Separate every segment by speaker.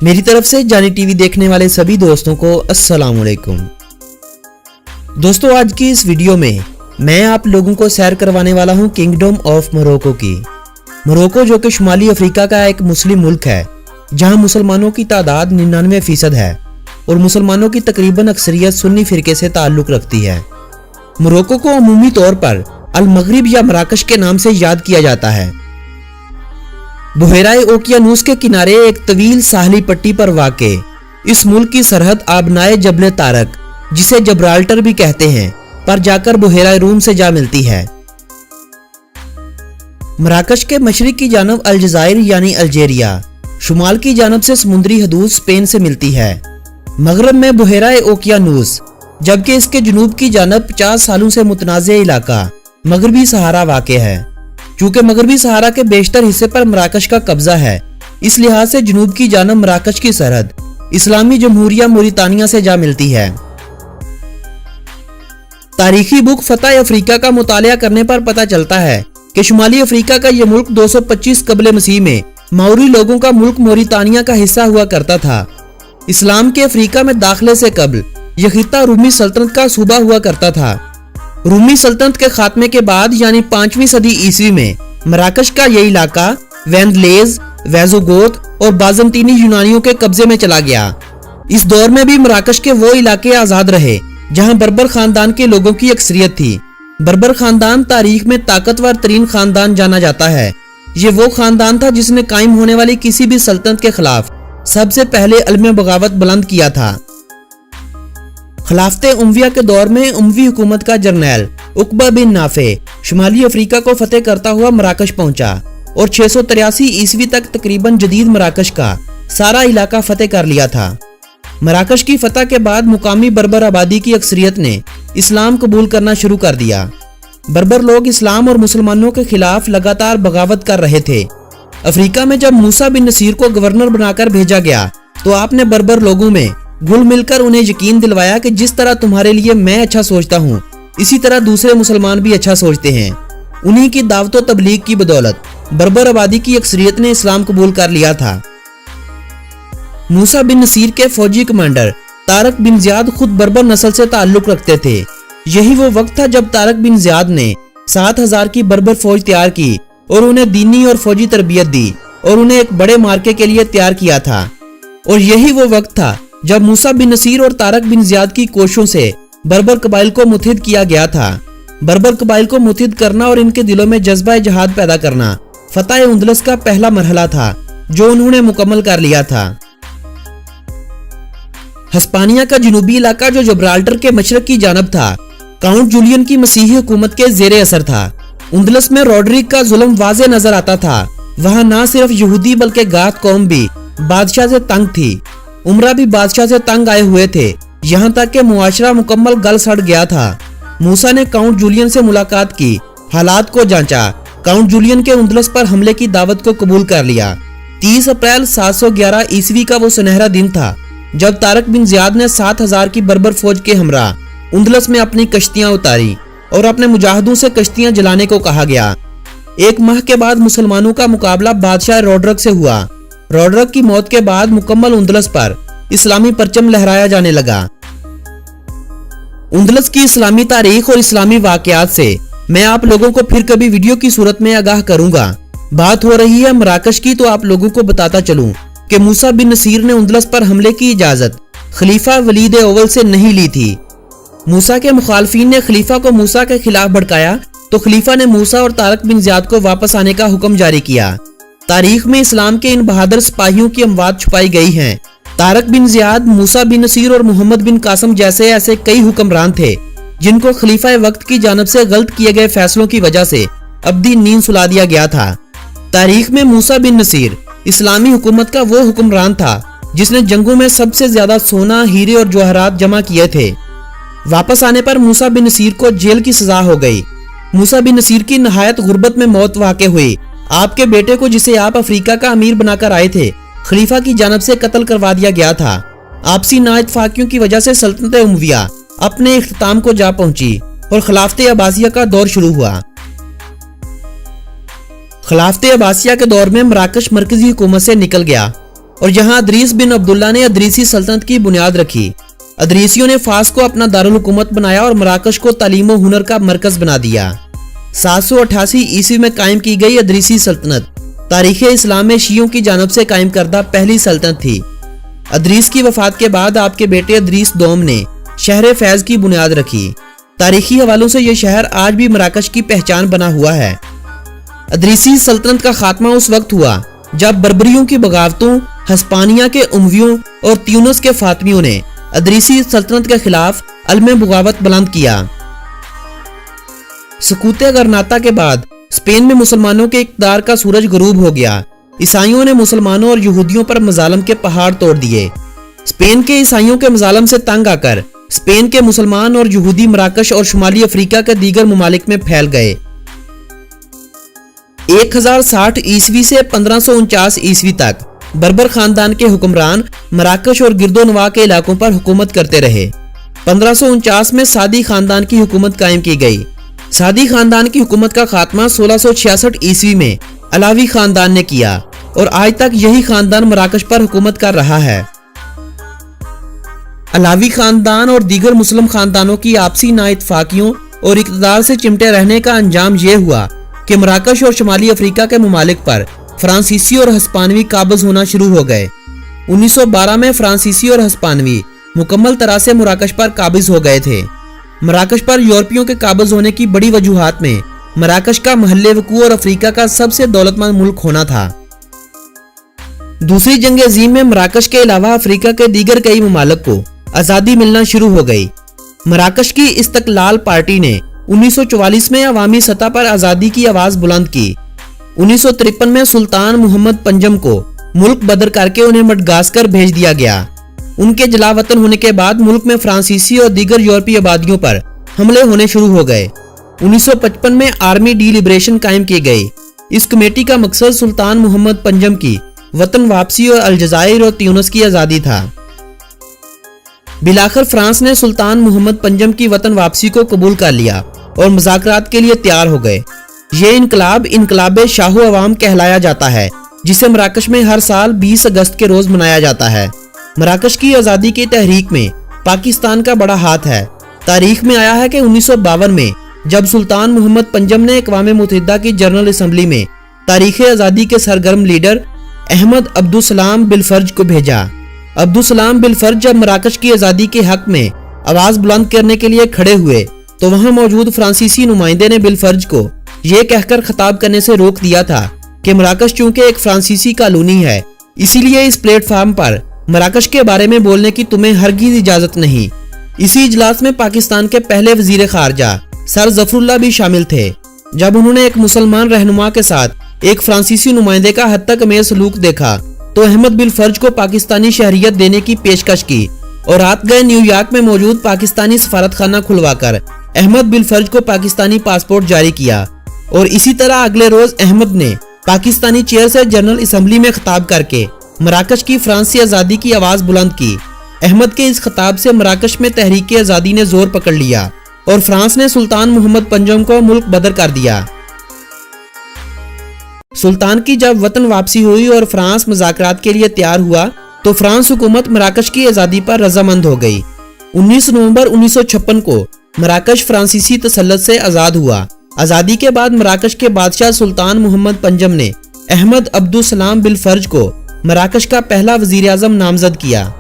Speaker 1: मेरी तरफ से जानी टीवी देखने वाले सभी दोस्तों को अस्सलाम वालेकुम। दोस्तों, आज की इस वीडियो में मैं आप लोगों को सैर करवाने वाला हूं किंगडम ऑफ मोरक्को की। मोरक्को जो कि शुमाली अफ्रीका का एक मुस्लिम मुल्क है, जहां मुसलमानों की तादाद 99% है और मुसलमानों की तकरीबन अक्सरियत सुन्नी फिरके से ताल्लुक रखती है। मोरक्को को अमूमी तौर पर अल मगरिब या मराकश के नाम से याद किया जाता है। बुहेराए ओकियानूस के किनारे एक तवील साहली पट्टी पर वाक़े इस मुल्क की सरहद आबनाए जबल तारक, जिसे जब्राल्टर भी कहते हैं, पर जाकर बुहेराए रूम से जा मिलती है। मराकश के मशरिक की जानब अलजायर यानी अल्जेरिया, शुमाल की जानब से समुद्री हदूद स्पेन से मिलती है। मगरब में बुहेराए ओकियानूस, जबकि इसके जुनूब की जानब 50 सालों से मुतनाज़े इलाका मगरबी सहारा वाक़े है। चूंकि मगरबी सहारा के बेशतर हिस्से पर मराकश का कब्जा है, इस लिहाज से जुनूब की जानब मराकश की सरहद इस्लामी जमहूरिया मोरितानिया से जा मिलती है। तारीखी बुक फतह अफ्रीका का मुतालिया करने पर पता चलता है कि शुमाली अफ्रीका का यह मुल्क 225 कबले मसीह में माओरी लोगों का मुल्क मोरितानिया का हिस्सा हुआ करता था। इस्लाम के अफ्रीका में दाखिले से कबल यह खित्ता रूमी सल्तनत का सूबा हुआ करता था। रूमी सल्तनत के खात्मे के बाद यानी 5वीं सदी ईस्वी में मराकश का यह इलाका वेंदलेज, वेज़ोगोथ और बाज़ंतीनी यूनानियों के कब्जे में चला गया। इस दौर में भी मराकश के वो इलाके आजाद रहे जहां बर्बर खानदान के लोगों की अक्सरियत थी। बर्बर खानदान तारीख में ताकतवर तरीन खानदान जाना जाता है। ये वो खानदान था जिसने कायम होने वाली किसी भी सल्तनत के खिलाफ सबसे पहले अलम बगावत बुलंद किया था। खिलाफत उमविया के दौर में उमवी हुकूमत का जर्नैल उकबा बिन नाफे शुमाली अफ्रीका को फतेह करता हुआ मराकश पहुंचा और 683 ईस्वी तक तकरीबन जदीद मराकश का सारा इलाका फतेह कर लिया था। मराकश की फतह के बाद मुकामी बर्बर आबादी की अक्सरियत ने इस्लाम कबूल करना शुरू कर दिया। बर्बर लोग इस्लाम और मुसलमानों के खिलाफ लगातार बगावत कर रहे थे। अफ्रीका में जब मूसा बिन नसीर को गवर्नर बनाकर भेजा गया तो आपने बर्बर लोगों में घुल मिलकर उन्हें यकीन दिलवाया कि जिस तरह तुम्हारे लिए मैं अच्छा सोचता हूँ, इसी तरह दूसरे मुसलमान भी अच्छा सोचते हैं। उन्हीं की दावत और तबलीग की बदौलत बर्बर आबादी की अक्सरियत ने इस्लाम कबूल कर लिया था। मूसा बिन नसीर के फौजी कमांडर तारक बिन ज़ियाद खुद बर्बर नस्ल से ताल्लुक रखते थे। यही वो वक्त था जब तारक बिन ज़ियाद ने 7000 की बर्बर फौज तैयार की और उन्हें दीनी और फौजी तरबियत दी और उन्हें एक बड़े मार्के के लिए तैयार किया था। और यही वो वक्त था जब मूसा बिन नसीर और तारक बिन ज़ियाद की कोशिशों से बर्बर कबाइल को मुत्हिद किया गया था। बर्बर कबाइल को मुत्हिद करना और इनके दिलों में जज्बा जिहाद पैदा करना फतह उंदलस का पहला मरहला था, जो उन्होंने मुकम्मल कर लिया था। हिस्पानिया का जनूबी इलाका जो जब्राल्टर के मशरक की जानब था, काउंट जूलियन की मसीही हुकूमत के जेर असर था। उंदलस में रॉड्रिक का जुल्म वाज़े नजर आता था। वहां न सिर्फ यहूदी बल्कि गात कौम भी बादशाह से तंग थी। उमरा भी बादशाह से तंग आए हुए थे, यहाँ तक कि मुआशरा मुकम्मल गल सड़ गया था। मूसा ने काउंट जूलियन से मुलाकात की, हालात को जांचा। काउंट जूलियन के उंदलस पर हमले की दावत को कबूल कर लिया। 30 अप्रैल 711 ईस्वी का वो सुनहरा दिन था जब तारक बिन ज़ियाद ने 7000 की बर्बर फौज के हमरा उंदलस में अपनी कश्तियां उतारी और अपने मुजाहिदों से कश्तियां जलाने को कहा गया। एक माह के बाद मुसलमानों का मुकाबला बादशाह रॉड्रिक से हुआ। रॉड्रिक की मौत के बाद मुकम्मल उंदलस पर इस्लामी परचम लहराया जाने लगा। उंदलस की इस्लामी तारीख और इस्लामी वाकयात से मैं आप लोगों को फिर कभी वीडियो की सूरत में आगाह करूंगा। बात हो रही है मराकश की, तो आप लोगों को बताता चलूं कि मूसा बिन नसीर ने उंदलस पर हमले की इजाजत खलीफा वलीद अव्वल से नहीं ली थी। मूसा के मुखालफीन ने खलीफा को मूसा के खिलाफ भड़काया तो खलीफा ने मूसा और तारक बिन ज़ियाद को वापस आने का हुक्म जारी किया। तारीख में इस्लाम के इन बहादुर सिपाहियों की अमवात छुपाई गई हैं। तारक बिन ज़ियाद, मूसा बिन नसीर और मोहम्मद बिन कासम जैसे ऐसे कई हुक्मरान थे जिनको खलीफा वक्त की जानब से गलत किए गए फैसलों की वजह से अब्दी नींद सुला दिया गया था। तारीख में मूसा बिन नसीर इस्लामी हुकूमत का वो हुक्मरान था जिसने जंगों में सबसे ज्यादा सोना, हीरे और जवाहरात जमा किए थे। वापस आने पर मूसा बिन नसीर को जेल की सजा हो गई। मूसा बिन नसीर की नहायत गुर्बत में मौत वाक़े हुई। आपके बेटे को, जिसे आप अफ्रीका का अमीर बनाकर आए थे, खलीफा की जानब से कत्ल करवा दिया गया था। आपसी नाइतफाकियों की वजह से सल्तनत उमविया अपने इख्तिताम को जा पहुंची और खिलाफत अब्बासिया का दौर शुरू हुआ। खिलाफत अब्बासिया के दौर में मराकश मरकजी हुकूमत से निकल गया और जहां अदरीस बिन अब्दुल्ला ने अदरीसी सल्तनत की बुनियाद रखी। अदरीसियों ने फास को अपना दारुल हुकूमत बनाया और मराकश को तालीम व हुनर का मरकज बना दिया। 788 ईस्वी में कायम की गई अदरीसी सल्तनत तारीख़ इस्लाम में शियों की जानब से कायम करदा पहली सल्तनत थी। अदरीस की वफात के बाद आपके बेटे अदरीस दोम ने शहर फैज की बुनियाद रखी। तारीखी हवालों से यह शहर आज भी मराकश की पहचान बना हुआ है। अदरीसी सल्तनत का खात्मा उस वक्त हुआ जब बर्बरियों की बगावतों, हस्पानिया के उमवियों और त्यूनस के फातमियों ने अदरीसी सल्तनत के खिलाफ अलम बगावत बुलंद किया। सकूत गरनाता के बाद स्पेन में मुसलमानों के इक़्तिदार का सूरज गरूब हो गया। ईसाइयों ने मुसलमानों और यहूदियों पर मजालम के पहाड़ तोड़ दिए। स्पेन के ईसाइयों के मजालम से तंग आकर स्पेन के मुसलमान और यहूदी मराकश और शुमाली अफ्रीका के दीगर ममालिक में फैल गए। 1060 ईस्वी से 1549 ईस्वी तक बर्बर खानदान के हुक्मरान मराकश और गिरदोनवा के इलाकों पर हुकूमत करते रहे। 1549 में सादी खानदान की हुकूमत कायम की गई। सादी खानदान की हुकूमत का खात्मा 1666 ईस्वी में अलावी खानदान ने किया और आज तक यही खानदान मराकश पर हुकूमत कर रहा है। अलावी खानदान और दीगर मुस्लिम खानदानों की आपसी नाइतफाकियों और इक़्तिदार से चिमटे रहने का अंजाम यह हुआ कि मराकश और शुमाली अफ्रीका के ममालिक पर फ्रांसीसी और हस्पानवी काबिज होना शुरू हो गए। 1912 में फ्रांसीसी और हस्पानवी मुकम्मल तरह से मराकश पर काबिज हो गए थे। मराकश पर यूरोपियों के काबिज होने की बड़ी वजूहात में मराकश का महल्ले वकू और अफ्रीका का सबसे दौलतमंद मुल्क होना था। दूसरी जंग अजीम में मराकश के अलावा अफ्रीका के दीगर कई ममालिक को आज़ादी मिलना शुरू हो गई। मराकश की इस्तकलाल पार्टी ने 1944 में अवामी सतह पर आज़ादी की आवाज़ बुलंद की। 1953 में सुल्तान मोहम्मद पंजम को मुल्क बदर करके उन्हें मडगास्कर भेज दिया गया। उनके जलावतन होने के बाद मुल्क में फ्रांसीसी और दीगर यूरोपीय आबादियों पर हमले होने शुरू हो गए। 1955 में आर्मी डी लिबरेशन कायम की गई। इस कमेटी का मकसद सुल्तान मोहम्मद पंजम की वतन वापसी और अलजायर और त्यूनस की आज़ादी था। बिलाखिर फ्रांस ने सुल्तान मोहम्मद पंजम की वतन वापसी को कबूल कर लिया और मुज़ाकरात के लिए तैयार हो गए। ये इनकलाब इनकलाब शाहो अवाम कहलाया जाता है, जिसे मराकश में हर साल 20 अगस्त के रोज मनाया जाता है। मराकश की आज़ादी की तहरीक में पाकिस्तान का बड़ा हाथ है। तारीख में आया है कि 1952 में जब सुल्तान मोहम्मद पंजम ने अक़वाम मुत्तहिदा की जनरल असम्बली में तारीख आज़ादी के सरगर्म लीडर अहमद अब्दुलसलाम बिलफर्ज को भेजा। अब्दुलसलाम बिलफर्ज जब मराकश की आज़ादी के हक में आवाज़ बुलंद करने के लिए खड़े हुए तो वहां मौजूद फ्रांसीसी नुमाइंदे ने बिलफर्ज को यह कहकर खिताब करने से रोक दिया था कि मराकश चूंकि एक फ्रांसीसी कॉलोनी है, इसीलिए इस प्लेटफार्म पर मराकश के बारे में बोलने की तुम्हें हरगिज़ इजाजत नहीं। इसी इजलास में पाकिस्तान के पहले वजीर खारजा सर जफरुल्लाह भी शामिल थे। जब उन्होंने एक मुसलमान रहनुमा के साथ एक फ्रांसीसी नुमाइंदे का हद तक अमेर सलूक देखा तो अहमद बिलफर्ज को पाकिस्तानी शहरियत देने की पेशकश की और रात गए न्यूयॉर्क में मौजूद पाकिस्तानी सफारत खाना खुलवाकर अहमद बिलफर्ज को पाकिस्तानी पासपोर्ट जारी किया। और इसी तरह अगले रोज अहमद ने पाकिस्तानी चेयर से जनरल असम्बली में खिताब करके मराकश की फ्रांस से आज़ादी की आवाज़ बुलंद की। अहमद के इस खिताब से मराकश में तहरीक आज़ादी ने जोर पकड़ लिया और फ्रांस ने सुल्तान मोहम्मद पंजम को मुल्क बदर कर दिया। सुल्तान की जब वतन वापसी हुई और फ्रांस मुज़ाकरात के लिए तैयार हुआ तो फ्रांस हुकूमत मराकश की आज़ादी पर रजामंद हो गई। 19 नवंबर 1956 को मराकश फ्रांसीसी तसल्लुत से आज़ाद हुआ। आज़ादी के बाद मराकश के बादशाह सुल्तान मोहम्मद पंजम ने अहमद अब्दुलसलाम बिलफर्ज को मराकश का पहला वजीर आज़म नामजद किया।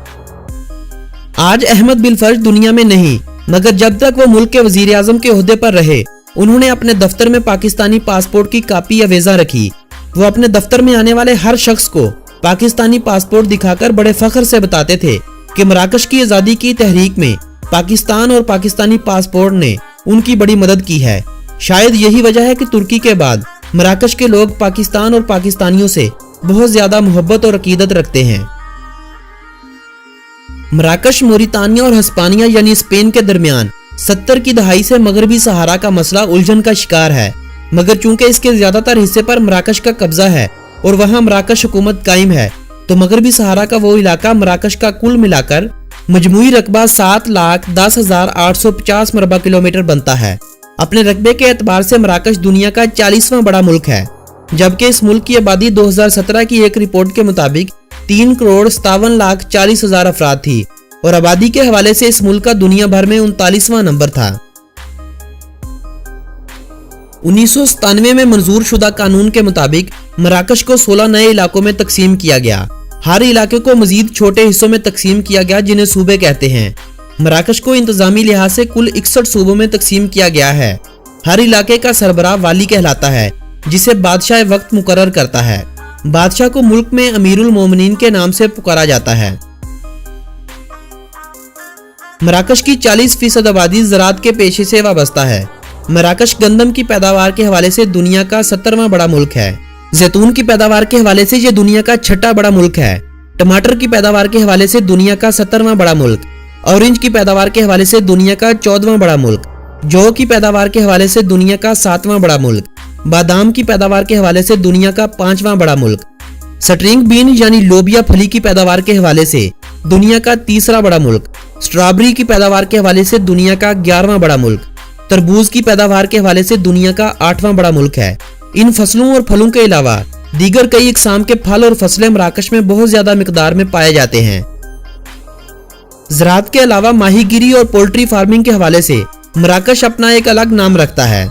Speaker 1: आज अहमद बिलफर्ज दुनिया में नहीं, मगर जब तक वो मुल्क के वजीर आज़म के ओहदे पर रहे उन्होंने अपने दफ्तर में पाकिस्तानी पासपोर्ट की कापी अवेजा रखी। वो अपने दफ्तर में आने वाले हर शख्स को पाकिस्तानी पासपोर्ट दिखाकर बड़े फख्र से बताते थे कि मराकश की आज़ादी की तहरीक में पाकिस्तान और पाकिस्तानी पासपोर्ट ने उनकी बड़ी मदद की है। शायद यही वजह है कि तुर्की के बाद मराकश के लोग पाकिस्तान और पाकिस्तानियों से बहुत ज्यादा मोहब्बत और अकीदत रखते हैं। मराकश मोरितानिया और हस्पानिया यानी स्पेन के दरमियान 70 की दहाई से मगरबी सहारा का मसला उलझन का शिकार है, मगर चूंकि इसके ज्यादातर हिस्से पर मराकश का कब्जा है और वहां मराकश हुकूमत कायम है, तो मगरबी सहारा का वो इलाका मराकश का कुल मिलाकर मजमूई रकबा 7,10,850 मरबा किलोमीटर बनता है। अपने रकबे के एतबार से मराकश दुनिया का 40वां बड़ा मुल्क है, जबकि इस मुल्क की आबादी 2017 की एक रिपोर्ट के मुताबिक 3 करोड़ 57,40,000 अफराद थी और आबादी के हवाले से इस मुल्क का दुनिया भर में 39वां नंबर था। 1997 में मंजूर शुदा कानून के मुताबिक मराकश को 16 नए इलाकों में तकसीम किया गया। हर इलाके को मजीद छोटे हिस्सों में तकसीम किया गया जिन्हें सूबे कहते हैं। मराकश को इंतजामी लिहाज से कुल 61 सूबों में तकसीम किया गया है। हर इलाके का सरबराह वाली कहलाता है जिसे बादशाह वक्त मुकर्रर करता है। बादशाह को मुल्क में अमीरुल मोमिनीन के नाम से पुकारा जाता है। मराकश की 40% आबादी ज़राअत के पेशे से वाबस्ता है। मराकश गंदम की पैदावार के हवाले से दुनिया का 17वां बड़ा मुल्क है। जैतून की पैदावार के हवाले से यह दुनिया का 6ठा बड़ा मुल्क है। टमाटर की पैदावार के हवाले से दुनिया का 17वां बड़ा मुल्क। ऑरेंज की पैदावार के हवाले से दुनिया का 14वां बड़ा मुल्क। जौ की पैदावार के हवाले से दुनिया का 7वां बड़ा मुल्क। बादाम की पैदावार के हवाले से दुनिया का 5वां बड़ा मुल्क। स्ट्रिंग बीन यानी लोबिया फली की पैदावार के हवाले से दुनिया का 3रा बड़ा मुल्क। स्ट्रॉबेरी की पैदावार के हवाले से दुनिया का 11वां बड़ा मुल्क। तरबूज की पैदावार के हवाले से दुनिया का 8वां बड़ा मुल्क है। इन फसलों और फलों के अलावा दीगर कई इकसाम के फल और फसलें मराकश में बहुत ज्यादा मिकदार में पाए जाते हैं। ज़राअत के अलावा माहीगीरी और पोल्ट्री फार्मिंग के हवाले से मराकश अपना एक अलग नाम रखता है।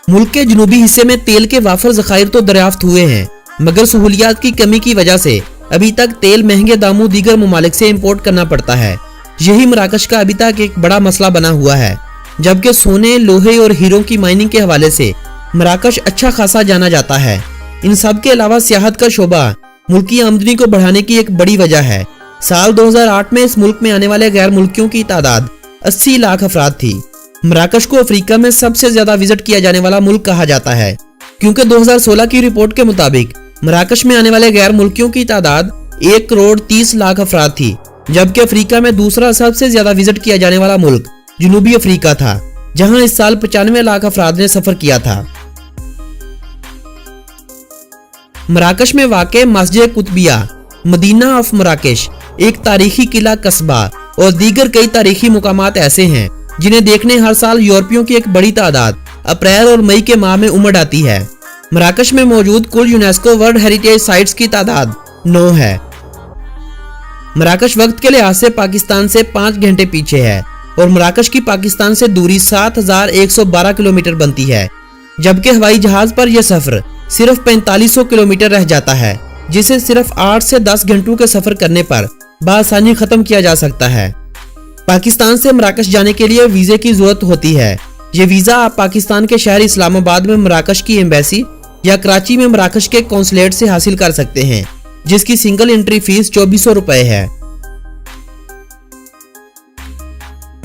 Speaker 1: मुल्क के जनूबी हिस्से में तेल के वाफर ज़खायर तो दरियाफ्त हुए हैं, मगर सहूलियात की कमी की वजह से अभी तक तेल महंगे दामों दीगर ममालिक से इंपोर्ट करना पड़ता है। यही मराकश का अभी तक एक बड़ा मसला बना हुआ है। जबकि सोने, लोहे और हीरों की माइनिंग के हवाले से मराकश अच्छा खासा जाना जाता है। इन सब के अलावा सियाहत का शोबा मुल्क की आमदनी को बढ़ाने की एक बड़ी वजह है। साल 2008 में इस मुल्क में आने वाले गैर मुल्कियों की तादाद 80 लाख अफराद थी। मराकश को अफ्रीका में सबसे ज्यादा विजिट किया जाने वाला मुल्क कहा जाता है, क्योंकि 2016 की रिपोर्ट के मुताबिक मराकश में आने वाले गैर मुल्कियों की तादाद 1 करोड़ 30 लाख अफराद थी। जबकि अफ्रीका में दूसरा सबसे ज्यादा विजिट किया जाने वाला मुल्क जनूबी अफ्रीका था, जहां इस साल 95 लाख अफराद ने सफर किया था। मराकश में वाक़े मस्जिद कुतबिया, मदीना ऑफ मराकश, एक तारीखी किला कस्बा और दीगर कई तारीखी मुकामात ऐसे हैं जिन्हें देखने हर साल यूरोपियों की एक बड़ी तादाद अप्रैल और मई के माह में उमड़ आती है। मराकश में मौजूद कुल यूनेस्को वर्ल्ड हेरिटेज साइट्स की तादाद 9 है। मराकश वक्त के लिहाज से पाकिस्तान से 5 घंटे पीछे है और मराकश की पाकिस्तान से दूरी 7112 किलोमीटर बनती है, जबकि हवाई जहाज पर यह सफर सिर्फ 4500 किलोमीटर रह जाता है, जिसे सिर्फ 8 से 10 घंटों के सफर करने पर बआसानी खत्म किया जा सकता है। पाकिस्तान से मराकश जाने के लिए वीजे की जरूरत होती है। ये वीजा आप पाकिस्तान के शहर इस्लामाबाद में मराकश की एम्बेसी या कराची में मराकश के कौंसलेट से हासिल कर सकते हैं, जिसकी सिंगल एंट्री फीस 2400 रुपए है।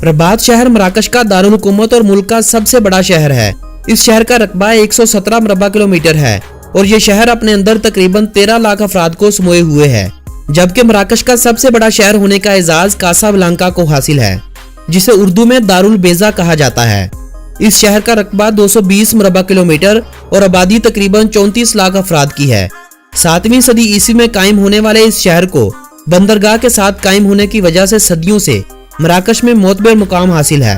Speaker 1: रबात शहर मराकश का दारुल हुकूमत और मुल्क का सबसे बड़ा शहर है। इस शहर का रकबा 117 मरबा किलोमीटर है और ये शहर अपने अंदर तकरीबन 13 लाख अफराद को समोए हुए है। जबकि मराकश का सबसे बड़ा शहर होने का एजाज कासाब्लांका को हासिल है, जिसे उर्दू में दारुल बेजा कहा जाता है। इस शहर का रकबा 220 मरबा किलोमीटर और आबादी तकरीबन 34 लाख अफराद की है। 7वीं सदी ईस्वी में कायम होने वाले इस शहर को बंदरगाह के साथ कायम होने की वजह से सदियों से मराकश में मोतबर मुकाम हासिल है।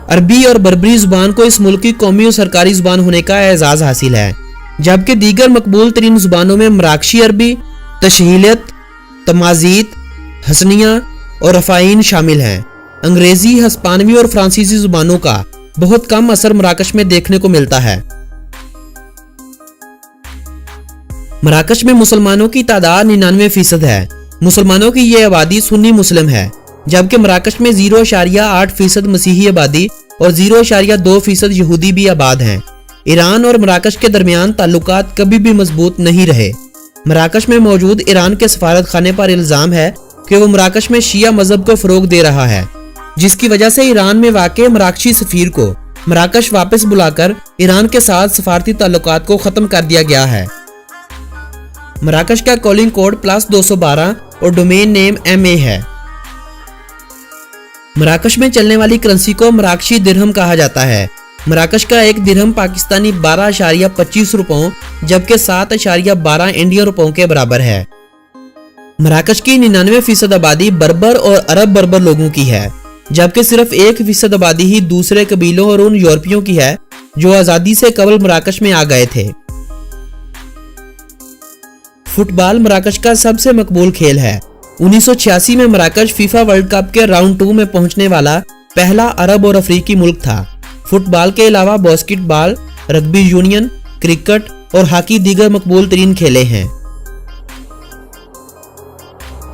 Speaker 1: अरबी और बर्बरी जुबान को इस मुल्क की कौमी और सरकारी जुबान होने का एजाज हासिल है, जबकि दीगर मकबूल तरीन जुबानों में मराकशी अरबी, तशहीलियत, तमाजीत, हसनिया और रफाइन शामिल हैं। अंग्रेजी, हस्पानवी और फ्रांसीसी जुबानों का बहुत कम असर मराकश में देखने को मिलता है। मराकश में मुसलमानों की तादाद 99% है। मुसलमानों की यह आबादी सुन्नी मुस्लिम है, जबकि मराकश में 0.8% मसीही आबादी और 0.2% यहूदी भी आबाद हैं। ईरान और मराकश के दरमियान ताल्लुकात कभी भी मजबूत नहीं रहे। मराकश में मौजूद ईरान के सफारत खाने पर इल्जाम है कि वो मराकश में शिया मजहब को फरोग दे रहा है, जिसकी वजह से ईरान में वाक़े मराकशी सफीर को मराकश वापस बुलाकर ईरान के साथ सफारती ताल्लुकात को खत्म कर दिया गया है। मराकश का कॉलिंग कोड +212 और डोमेन नेम MA है। मराकश में चलने वाली करेंसी को मराकशी दिरहम कहा जाता है। मराकश का एक दिरहम पाकिस्तानी 12.25 रुपयों जबकि 7.12 इंडियन रुपयों के बराबर है। मराकश की 99% आबादी बर्बर और अरब बर्बर लोगों की है, जबकि सिर्फ 1% आबादी ही दूसरे कबीलों और उन यूरोपियों की है जो आज़ादी से कबल मराकश में आ गए थे। फुट बॉल मराकश का सबसे मकबूल खेल है। 1986 में मराकश फीफा वर्ल्ड कप के राउंड 2 में पहुंचने वाला पहला अरब और अफ्रीकी मुल्क था। फुटबॉल के अलावा बास्केटबॉल, रग्बी यूनियन, क्रिकेट और हॉकी दीगर मकबूल तरीन खेले हैं।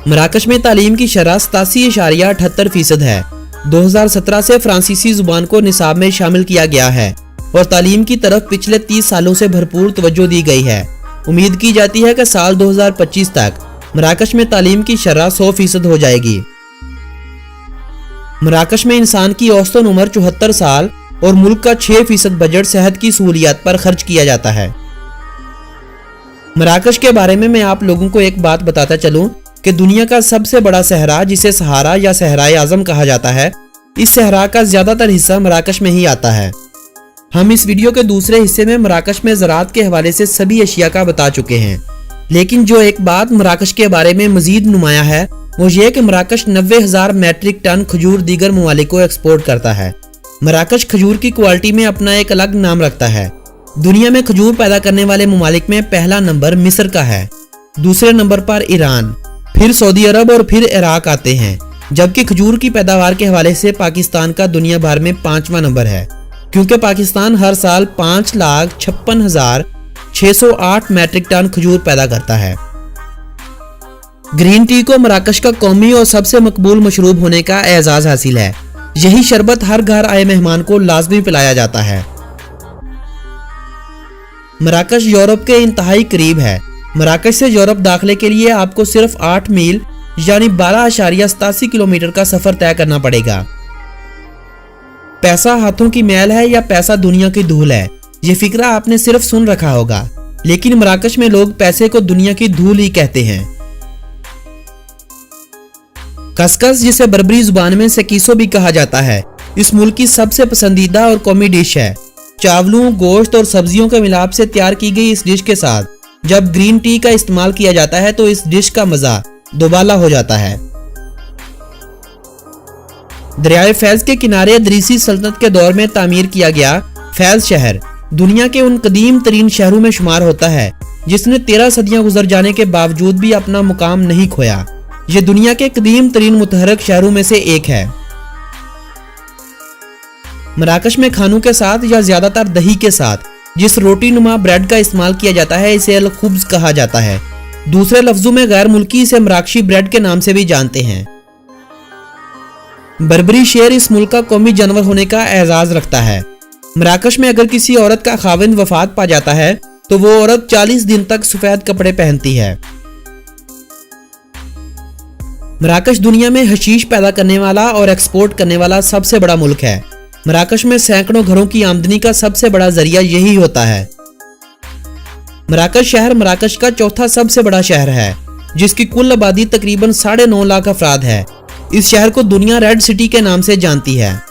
Speaker 1: मराकश में तालीम की शरह 87.78% है। 2017 से फ्रांसीसी जुबान को निसाब में शामिल किया गया है और तालीम की तरफ पिछले 30 सालों से भरपूर तवज्जो दी गई है। उम्मीद की जाती है कि साल 2025 तक मराकश में तालीम की शरह 100% हो जाएगी। मराकश में इंसान की औसतन उम्र 74 साल और मुल्क का 6% बजट सेहत की सहूलियात पर खर्च किया जाता है। मराकश के बारे में मैं आप लोगों को एक बात बताता चलूं कि दुनिया का सबसे बड़ा सहरा, जिसे सहारा या सहराए आजम कहा जाता है, इस सहरा का ज्यादातर हिस्सा मराकश में ही आता है। हम इस वीडियो के दूसरे हिस्से में मराकश में ज़राअत के हवाले से सभी अशिया का बता चुके हैं, लेकिन जो एक बात मराकश के बारे में मजीद नुमाया है वो ये कि मराकश 90,000 मैट्रिक टन खजूर दीगर ममालिक को एक्सपोर्ट करता है। मराकश खजूर की क्वालिटी में अपना एक अलग नाम रखता है। दुनिया में खजूर पैदा करने वाले ममालिक में पहला नंबर मिस्र का है, दूसरे नंबर पर ईरान, फिर सऊदी अरब और फिर इराक आते हैं, जबकि खजूर की पैदावार के हवाले से पाकिस्तान का दुनिया भर में 5वां नंबर है, क्योंकि पाकिस्तान हर साल 5,56,608 मैट्रिक टन खजूर पैदा करता है। ग्रीन टी को मराकश का कौमी और सबसे मकबूल मशरूब होने का एजाज हासिल है। यही शरबत हर घर आए मेहमान को लाजमी पिलाया जाता है। मराकश यूरोप के इंतहाई करीब है। मराकश से यूरोप दाखिले के लिए आपको सिर्फ 8 मील यानी 12.87 किलोमीटर का सफर तय करना पड़ेगा। पैसा हाथों की मैल है या पैसा दुनिया की धूल है, ये फिक्रा आपने सिर्फ सुन रखा होगा, लेकिन मराकश में लोग पैसे को दुनिया की धूल ही कहते हैं। खसखस, जिसे बर्बरी जुबान में सेकीसो भी कहा जाता है, इस मुल्क की सबसे पसंदीदा और कौमी डिश है। चावलों, गोश्त और सब्जियों के मिलाप से तैयार की गई इस डिश के साथ जब ग्रीन टी का इस्तेमाल किया जाता है तो इस डिश का मजा दोबाला हो जाता है। दरियाए फैज के किनारे इदरीसी सल्तनत के दौर में तामीर किया गया फैज शहर दुनिया के उन कदीम तरीन शहरों में शुमार होता है जिसने 13 सदियां गुजर जाने के बावजूद भी अपना मुकाम नहीं खोया। ये दुनिया के कदीम तरीन मुतहरक शहरों में से एक है। मराकश में खानों के साथ या ज्यादातर दही के साथ जिस रोटी नुमा ब्रेड का इस्तेमाल किया जाता है इसे अल खुब्ज कहा जाता है। दूसरे लफ्जों में गैर मुल्की इसे मराकशी ब्रेड के नाम से भी जानते हैं। बर्बरी शेर इस मुल्क का कौमी जानवर होने का एजाज रखता है। मराकश में अगर किसी औरत का खाविंद वफात पा जाता है तो वो औरत 40 दिन तक सफेद कपड़े पहनती है। मराकश दुनिया में हशीश पैदा करने वाला और एक्सपोर्ट करने वाला सबसे बड़ा मुल्क है। मराकश में सैकड़ों घरों की आमदनी का सबसे बड़ा जरिया यही होता है। मराकश शहर मराकश का चौथा सबसे बड़ा शहर है, जिसकी कुल आबादी तकरीबन 9.5 लाख अफराद है। इस शहर को दुनिया रेड सिटी के नाम से जानती है।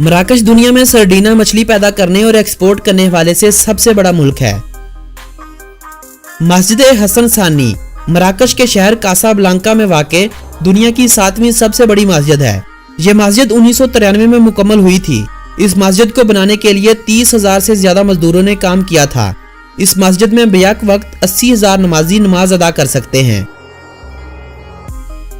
Speaker 1: मराकश दुनिया में सरडीना मछली पैदा करने और एक्सपोर्ट करने वाले से सबसे बड़ा मुल्क है। मस्जिद हसन सानी मराकश के शहर कासाब्लांका में वाक़े दुनिया की 7वीं सबसे बड़ी मस्जिद है। यह मस्जिद 1993 में मुकम्मल हुई थी। इस मस्जिद को बनाने के लिए 30,000 से ज्यादा मजदूरों ने काम किया था। इस मस्जिद में बेयक वक्त 80,000 नमाजी नमाज अदा कर सकते हैं।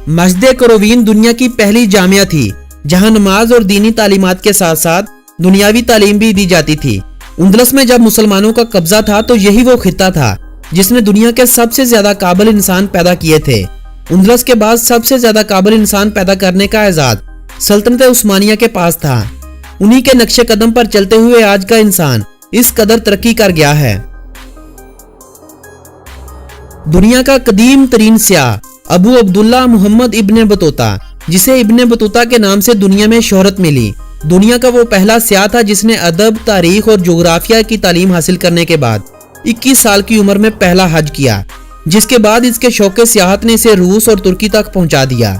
Speaker 1: मस्जिद करोवीन दुनिया की पहली जामिया थी जहां नमाज और दीनी तालीमात के साथ साथ दुनियावी तालीम भी दी जाती थी। उंदलस में जब मुसलमानों का कब्जा था तो यही वो खित्ता था जिसने दुनिया के सबसे ज्यादा काबिल इंसान पैदा किए थे। उंदलस के बाद सबसे ज्यादा काबिल इंसान पैदा करने का एजाज सल्तनत उस्मानिया के पास था। उन्हीं के नक्शे कदम पर चलते हुए आज का इंसान इस कदर तरक्की कर गया है। दुनिया का कदीम तरीन सियाह अबू अब्दुल्ला मोहम्मद इब्ने बतूता, जिसे इब्ने बतूता के नाम से दुनिया में शोहरत मिली, दुनिया का वो पहला सियाह था जिसने अदब, तारीख और जोग्राफिया की तालीम हासिल करने के बाद 21 साल की उम्र में पहला हज किया, जिसके बाद इसके शौक़े सियाहत ने इसे रूस और तुर्की तक पहुंचा दिया।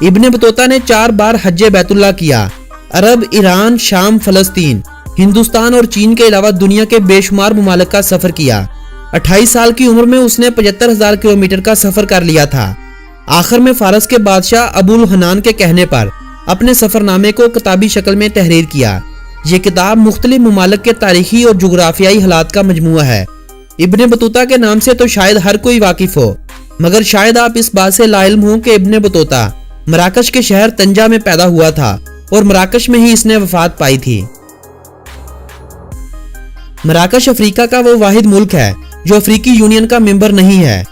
Speaker 1: इब्ने बतूता ने 4 बार हज्जे बैतुल्ला किया। अरब, ईरान, शाम, फलस्तीन, हिंदुस्तान और चीन के अलावा दुनिया के बेशुमार मुमालिक का सफर किया। 28 साल की उम्र में उसने 75,000 किलोमीटर का सफर कर लिया था। आखिर में फारस के बादशाह अबुल हनान के कहने पर अपने सफरनामे को किताबी शक्ल में तहरीर किया। ये किताब मुख्तलिफ मुमालिक के तारीखी और जुग्राफियाई हालात का मजमुआ है। इब्ने बतूता के नाम से तो शायद हर कोई वाकिफ हो, मगर शायद आप इस बात से लाइल्म हो कि इब्न बतूता मराकश के शहर तंजा में पैदा हुआ था और मराकश में ही इसने वफात पाई थी। मराकश अफ्रीका का वो वाहिद मुल्क है जो अफ्रीकी यूनियन का मेंबर नहीं है।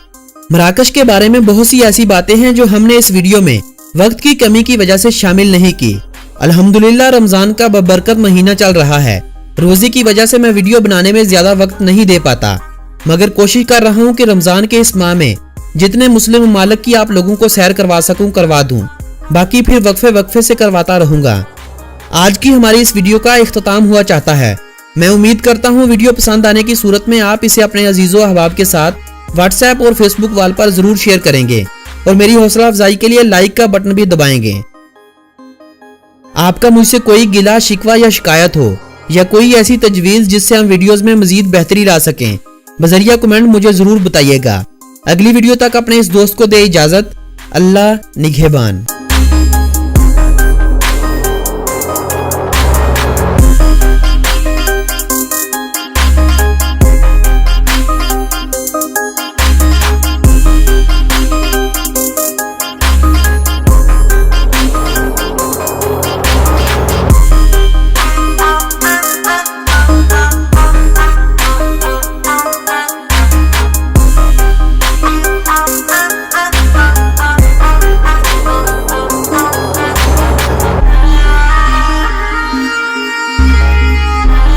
Speaker 1: मराकश के बारे में बहुत सी ऐसी बातें हैं जो हमने इस वीडियो में वक्त की कमी की वजह से शामिल नहीं की। अल्हम्दुलिल्लाह रमजान का बबरकत महीना चल रहा है। रोजी की वजह से मैं वीडियो बनाने में ज्यादा वक्त नहीं दे पाता, मगर कोशिश कर रहा हूँ कि रमजान के इस माह में जितने मुस्लिम ममालिक की आप लोगों को सैर करवा सकूं करवा दूं, बाकी फिर वक्फे से करवाता रहूंगा। आज की हमारी इस वीडियो का इख्तिताम हुआ चाहता है। मैं उम्मीद करता हूँ वीडियो पसंद आने की सूरत में आप इसे अपने अजीजों अहबाब के साथ व्हाट्सएप और फेसबुक वाल पर जरूर शेयर करेंगे और मेरी हौसला अफजाई के लिए लाइक का बटन भी दबाएंगे। आपका मुझसे कोई गिला शिकवा या शिकायत हो या कोई ऐसी तजवीज जिससे हम वीडियोस में मजीद बेहतरी ला सकें, बजरिया कमेंट मुझे जरूर बताइएगा। अगली वीडियो तक अपने इस दोस्त को दे इजाजत। अल्लाह निगहबान।